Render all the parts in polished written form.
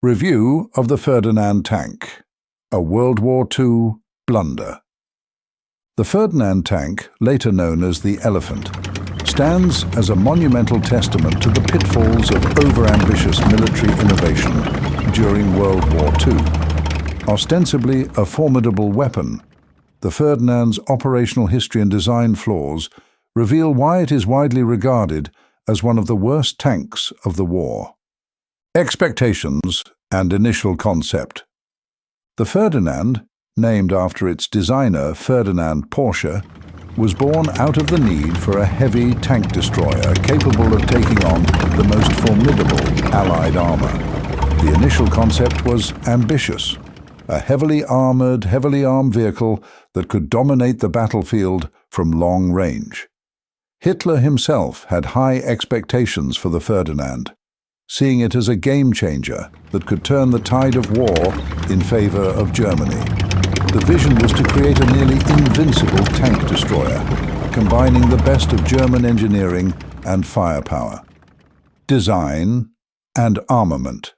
Review of the Ferdinand tank, a World War II blunder. The Ferdinand tank, later known as the Elefant, stands as a monumental testament to the pitfalls of overambitious military innovation during World War II. Ostensibly a formidable weapon, the Ferdinand's operational history and design flaws reveal why it is widely regarded as one of the worst tanks of the war. Expectations and initial concept. The Ferdinand, named after its designer Ferdinand Porsche, was born out of the need for a heavy tank destroyer capable of taking on the most formidable Allied armor. The initial concept was ambitious, a heavily armed vehicle that could dominate the battlefield from long range. Hitler himself had high expectations for the Ferdinand, seeing it as a game-changer that could turn the tide of war in favor of Germany. The vision was to create a nearly invincible tank destroyer, combining the best of German engineering and firepower. Design and armament.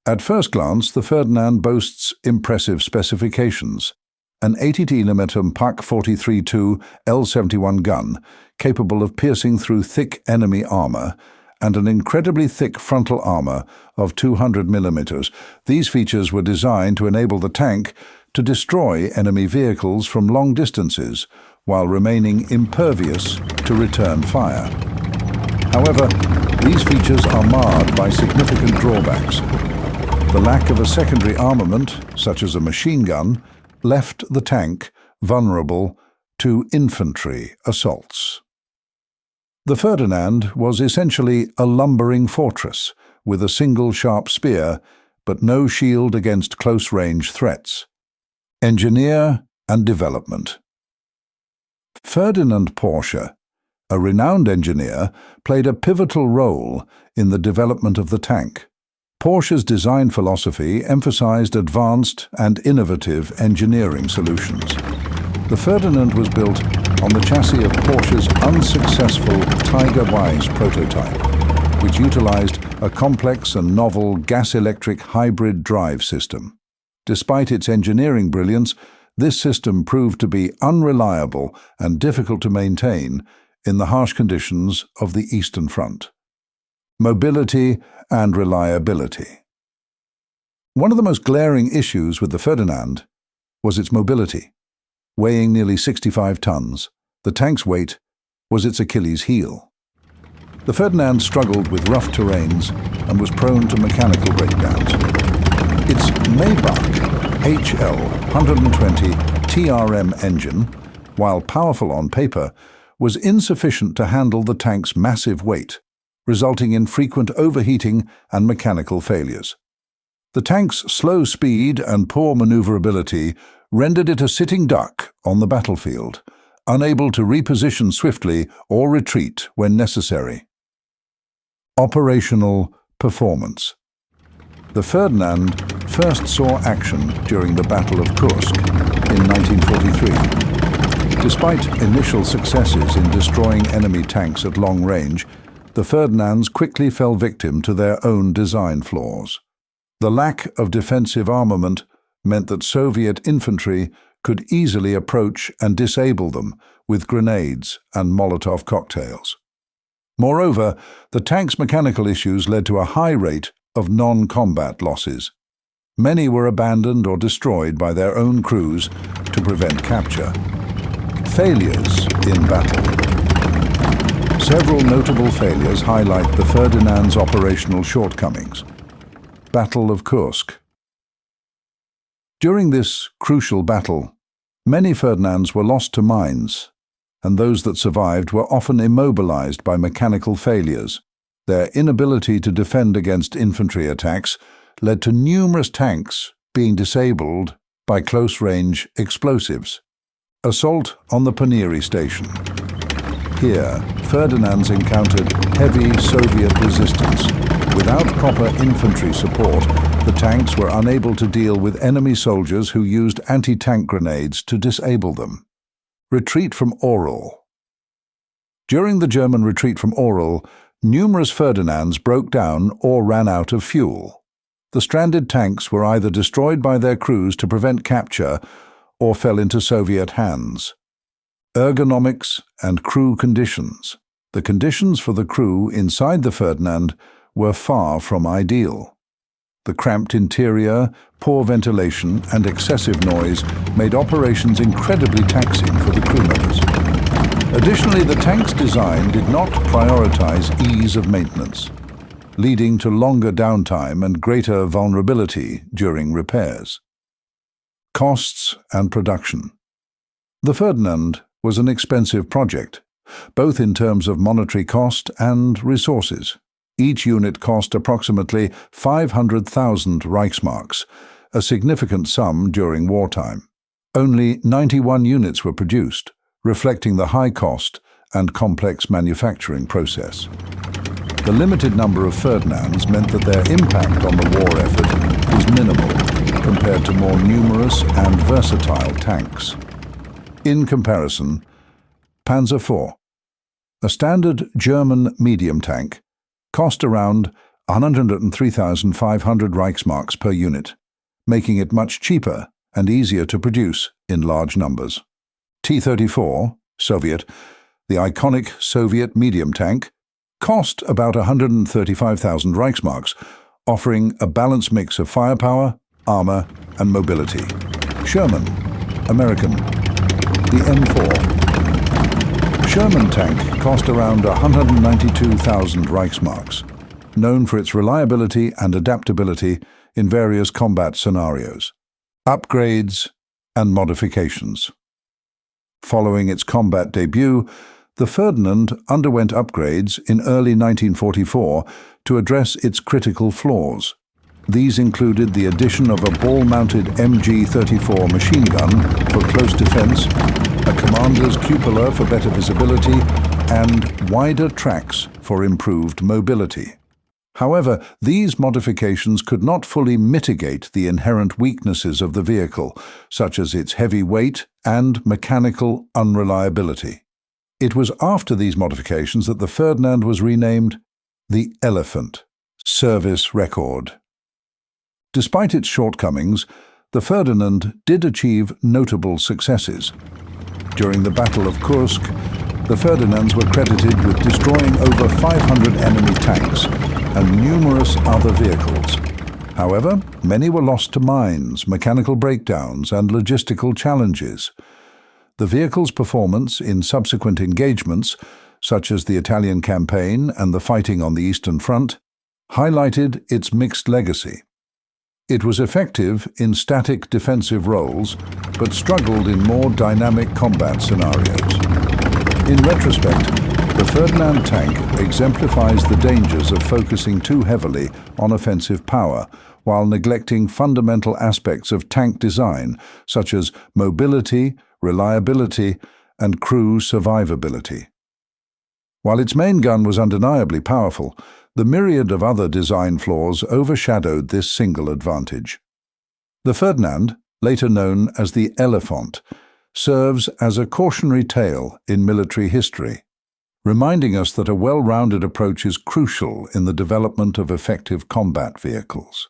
At first glance, the Ferdinand boasts impressive specifications. An 80mm Pak 43-2 L-71 gun, capable of piercing through thick enemy armor, and an incredibly thick frontal armor of 200mm. These features were designed to enable the tank to destroy enemy vehicles from long distances while remaining impervious to return fire. However, these features are marred by significant drawbacks. The lack of a secondary armament, such as a machine gun, left the tank vulnerable to infantry assaults. The Ferdinand was essentially a lumbering fortress with a single sharp spear, but no shield against close-range threats. Engineer and development. Ferdinand Porsche, a renowned engineer, played a pivotal role in the development of the tank. Porsche's design philosophy emphasized advanced and innovative engineering solutions. The Ferdinand was built on the chassis of Porsche's unsuccessful Tiger Wise prototype, which utilized a complex and novel gas-electric hybrid drive system. Despite its engineering brilliance, this system proved to be unreliable and difficult to maintain in the harsh conditions of the Eastern Front. Mobility and reliability. One of the most glaring issues with the Ferdinand was its mobility. Weighing nearly 65 tons, the tank's weight was its Achilles heel. The Ferdinand struggled with rough terrains and was prone to mechanical breakdowns. Its Maybach HL 120 TRM engine, while powerful on paper, was insufficient to handle the tank's massive weight, resulting in frequent overheating and mechanical failures. The tank's slow speed and poor maneuverability rendered it a sitting duck on the battlefield, unable to reposition swiftly or retreat when necessary. Operational performance. The Ferdinand first saw action during the Battle of Kursk in 1943. Despite initial successes in destroying enemy tanks at long range, the Ferdinands quickly fell victim to their own design flaws. The lack of defensive armament meant that Soviet infantry could easily approach and disable them with grenades and Molotov cocktails. Moreover, the tank's mechanical issues led to a high rate of non-combat losses. Many were abandoned or destroyed by their own crews to prevent capture. Failures in battle. Several notable failures highlight the Ferdinand's operational shortcomings. Battle of Kursk. During this crucial battle, many Ferdinands were lost to mines, and those that survived were often immobilized by mechanical failures. Their inability to defend against infantry attacks led to numerous tanks being disabled by close-range explosives. Assault on the Paneri station. Here, Ferdinands encountered heavy Soviet resistance. Without proper infantry support, the tanks were unable to deal with enemy soldiers who used anti-tank grenades to disable them. Retreat from Orel. During the German retreat from Orel, numerous Ferdinands broke down or ran out of fuel. The stranded tanks were either destroyed by their crews to prevent capture or fell into Soviet hands. Ergonomics and crew conditions. The conditions for the crew inside the Ferdinand were far from ideal. The cramped interior, poor ventilation, and excessive noise made operations incredibly taxing for the crew members. Additionally, the tank's design did not prioritize ease of maintenance, leading to longer downtime and greater vulnerability during repairs. Costs and production. The Ferdinand was an expensive project, both in terms of monetary cost and resources. Each unit cost approximately 500,000 Reichsmarks, a significant sum during wartime. Only 91 units were produced, reflecting the high cost and complex manufacturing process. The limited number of Ferdinands meant that their impact on the war effort was minimal compared to more numerous and versatile tanks. In comparison, Panzer IV, a standard German medium tank, cost around 103,500 Reichsmarks per unit, making it much cheaper and easier to produce in large numbers. T-34, Soviet, the iconic Soviet medium tank, cost about 135,000 Reichsmarks, offering a balanced mix of firepower, armor, and mobility. Sherman, American, the M4. Sherman tank cost around 192,000 Reichsmarks, known for its reliability and adaptability in various combat scenarios. Upgrades and modifications. Following its combat debut, the Ferdinand underwent upgrades in early 1944 to address its critical flaws. These included the addition of a ball-mounted MG-34 machine gun for close defense, a commander's cupola for better visibility, and wider tracks for improved mobility. However, these modifications could not fully mitigate the inherent weaknesses of the vehicle, such as its heavy weight and mechanical unreliability. It was after these modifications that the Ferdinand was renamed the Elefant, service record. Despite its shortcomings, the Ferdinand did achieve notable successes. During the Battle of Kursk, the Ferdinands were credited with destroying over 500 enemy tanks and numerous other vehicles. However, many were lost to mines, mechanical breakdowns, and logistical challenges. The vehicle's performance in subsequent engagements, such as the Italian campaign and the fighting on the Eastern Front, highlighted its mixed legacy. It was effective in static defensive roles, but struggled in more dynamic combat scenarios. In retrospect, the Ferdinand tank exemplifies the dangers of focusing too heavily on offensive power, while neglecting fundamental aspects of tank design, such as mobility, reliability, and crew survivability. While its main gun was undeniably powerful, the myriad of other design flaws overshadowed this single advantage. The Ferdinand, later known as the Elefant, serves as a cautionary tale in military history, reminding us that a well-rounded approach is crucial in the development of effective combat vehicles.